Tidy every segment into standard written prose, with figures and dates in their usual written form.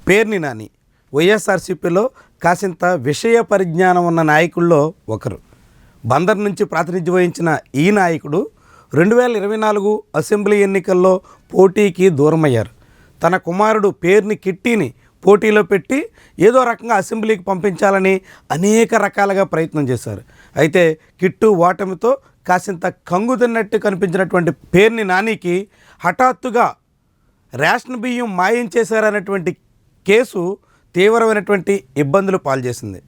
పేర్ని నాని వైఎస్ఆర్సీపీలో కాసింత విషయ పరిజ్ఞానం ఉన్న నాయకుల్లో ఒకరు. బందర్ నుంచి ప్రాతినిధ్యం వహించిన ఈ నాయకుడు 2024 అసెంబ్లీ ఎన్నికల్లో పోటీకి దూరమయ్యారు. తన కుమారుడు పేర్ని కిట్టిని పోటీలో పెట్టి ఏదో రకంగా అసెంబ్లీకి పంపించాలని అనేక రకాలుగా ప్రయత్నం చేశారు. అయితే కిట్టు ఓటమితో కాసింత కంగు తిన్నట్టు కనిపించినటువంటి పేర్ని నానికి హఠాత్తుగా రేషన్ బియ్యం మాయం చేశారనేటువంటి కేసు తీవ్రమైనటువంటి ఇబ్బందులు పాల్చేసింది.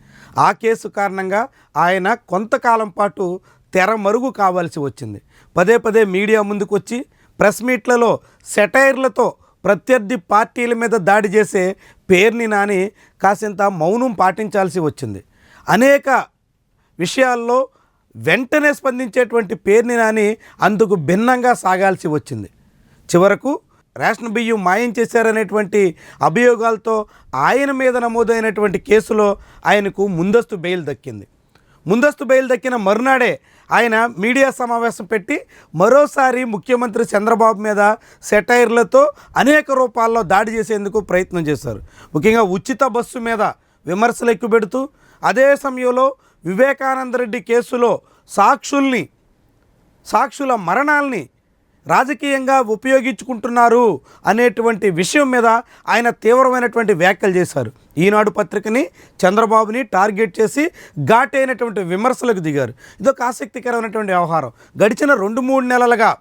ఆ కేసు కారణంగా ఆయన కొంతకాలం పాటు తెరమరుగు కావాల్సి వచ్చింది. పదే పదే మీడియా ముందుకు వచ్చి ప్రెస్ మీట్లలో సెటైర్లతో ప్రత్యర్థి పార్టీల మీద దాడి చేసే పేర్ని నాని కాసింత మౌనం పాటించాల్సి వచ్చింది. అనేక విషయాల్లో వెంటనే స్పందించేటువంటి పేర్ని నాని అందుకు భిన్నంగా సాగాల్సి వచ్చింది. చివరకు రేషన్ బియ్యం మాయం చేశారనేటువంటి అభియోగాలతో ఆయన మీద నమోదైనటువంటి కేసులో ఆయనకు ముందస్తు బెయిల్ దక్కింది. ముందస్తు బెయిల్ దక్కిన మరునాడే ఆయన మీడియా సమావేశం పెట్టి మరోసారి ముఖ్యమంత్రి చంద్రబాబు మీద సెటైర్లతో అనేక రూపాల్లో దాడి చేసేందుకు ప్రయత్నం చేశారు. ముఖ్యంగా ఉచిత బస్సు మీద విమర్శలు ఎక్కుపెడుతూ అదే సమయంలో వివేకానంద రెడ్డి కేసులో సాక్షుల మరణాల్ని రాజకీయంగా ఉపయోగించుకుంటున్నారు అనేటువంటి విషయం మీద ఆయన తీవ్రమైనటువంటి వ్యాఖ్యలు చేశారు. ఈనాడు పత్రికని చంద్రబాబుని టార్గెట్ చేసి ఘాటైనటువంటి విమర్శలకు దిగారు. ఇదొక ఆసక్తికరమైనటువంటి వ్యవహారం. గడిచిన 2-3 నెలలుగా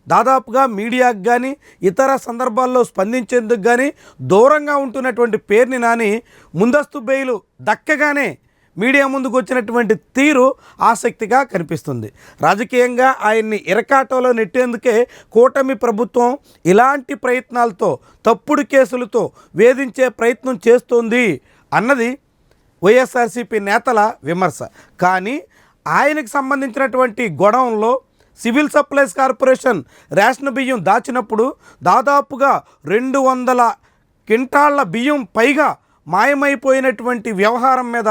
దాదాపుగా మీడియాకు కానీ ఇతర సందర్భాల్లో స్పందించేందుకు కానీ దూరంగా ఉంటున్నటువంటి పేర్ని నాని ముందస్తు బెయిలు దక్కగానే మీడియా ముందుకు వచ్చినటువంటి తీరు ఆసక్తిగా కనిపిస్తుంది. రాజకీయంగా ఆయన్ని ఇరకాటంలో నెట్టేందుకే కూటమి ప్రభుత్వం ఇలాంటి ప్రయత్నాలతో తప్పుడు కేసులతో వేధించే ప్రయత్నం చేస్తోంది అన్నది వైఎస్ఆర్సీపీ నేతల విమర్శ. కానీ ఆయనకు సంబంధించినటువంటి గొడవంలో సివిల్ సప్లైస్ కార్పొరేషన్ రేషన్ బియ్యం దాచినప్పుడు దాదాపుగా 200 క్వింటాళ్ల బియ్యం పైగా మాయమైపోయినటువంటి వ్యవహారం మీద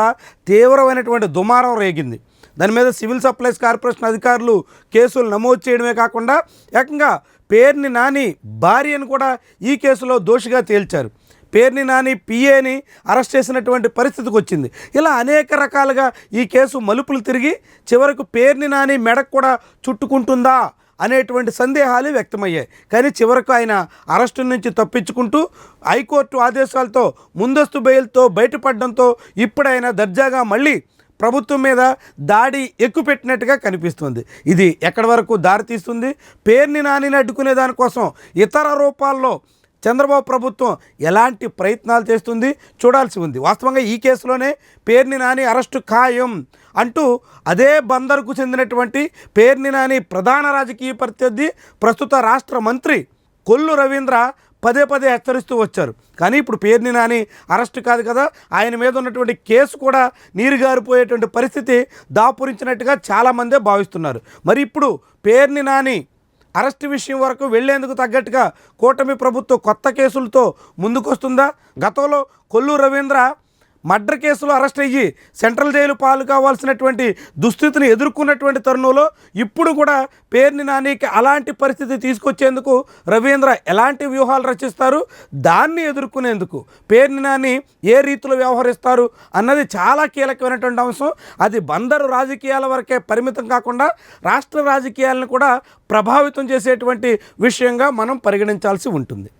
తీవ్రమైనటువంటి దుమారం రేగింది. దాని మీద సివిల్ సప్లైస్ కార్పొరేషన్ అధికారులు కేసులు నమోదు చేయడమే కాకుండా ఏకంగా పేర్ని నాని భార్యను కూడా ఈ కేసులో దోషిగా తేల్చారు. పేర్ని నాని పిఏని అరెస్ట్ చేసినటువంటి పరిస్థితికి వచ్చింది. ఇలా అనేక రకాలుగా ఈ కేసు మలుపులు తిరిగి చివరకు పేర్ని నాని మెడకు కూడా చుట్టుకుంటుందా అనేటువంటి సందేహాలు వ్యక్తమయ్యాయి. కానీ చివరకు ఆయన అరెస్టు నుంచి తప్పించుకుంటూ హైకోర్టు ఆదేశాలతో ముందస్తు బెయిల్తో బయటపడడంతో ఇప్పుడు ఆయన దర్జాగా మళ్ళీ ప్రభుత్వం మీద దాడి ఎక్కుపెట్టినట్టుగా కనిపిస్తుంది. ఇది ఎక్కడి వరకు దారితీస్తుంది? పేర్ని నానిని అడ్డుకునే దానికోసం ఇతర రూపాల్లో చంద్రబాబు ప్రభుత్వం ఎలాంటి ప్రయత్నాలు చేస్తుంది చూడాల్సి ఉంది. వాస్తవంగా ఈ కేసులోనే పేర్ని నాని అరెస్టు ఖాయం అంటూ అదే బందర్కు చెందినటువంటి పేర్ని నాని ప్రధాన రాజకీయ ప్రత్యర్థి ప్రస్తుత రాష్ట్ర మంత్రి కొల్లు రవీంద్ర పదే పదే హెచ్చరిస్తూ వచ్చారు. కానీ ఇప్పుడు పేర్ని నాని అరెస్టు కాదు కదా, ఆయన మీద ఉన్నటువంటి కేసు కూడా నీరుగారిపోయేటువంటి పరిస్థితి దాపురించినట్టుగా చాలామందే భావిస్తున్నారు. మరి ఇప్పుడు పేర్ని నాని అరెస్టు విషయం వరకు వెళ్లేందుకు తగ్గట్టుగా కూటమి ప్రభుత్వం కొత్త కేసులతో ముందుకొస్తుందా? గతంలో కొల్లు రవీంద్ర మర్డర్ కేసులో అరెస్ట్ అయ్యి సెంట్రల్ జైలు పాలు కావాల్సినటువంటి దుస్థితిని ఎదుర్కొన్నటువంటి తరుణంలో ఇప్పుడు కూడా పేర్ని నానికి అలాంటి పరిస్థితి తీసుకొచ్చేందుకు రవీంద్ర ఎలాంటి వ్యూహాలు రచిస్తారు, దాన్ని ఎదుర్కొనేందుకు పేర్ని నాని ఏ రీతిలో వ్యవహరిస్తారు అన్నది చాలా కీలకమైనటువంటి అంశం. అది బందరు రాజకీయాల వరకే పరిమితం కాకుండా రాష్ట్ర రాజకీయాలను కూడా ప్రభావితం చేసేటువంటి విషయంగా మనం పరిగణించాల్సి ఉంటుంది.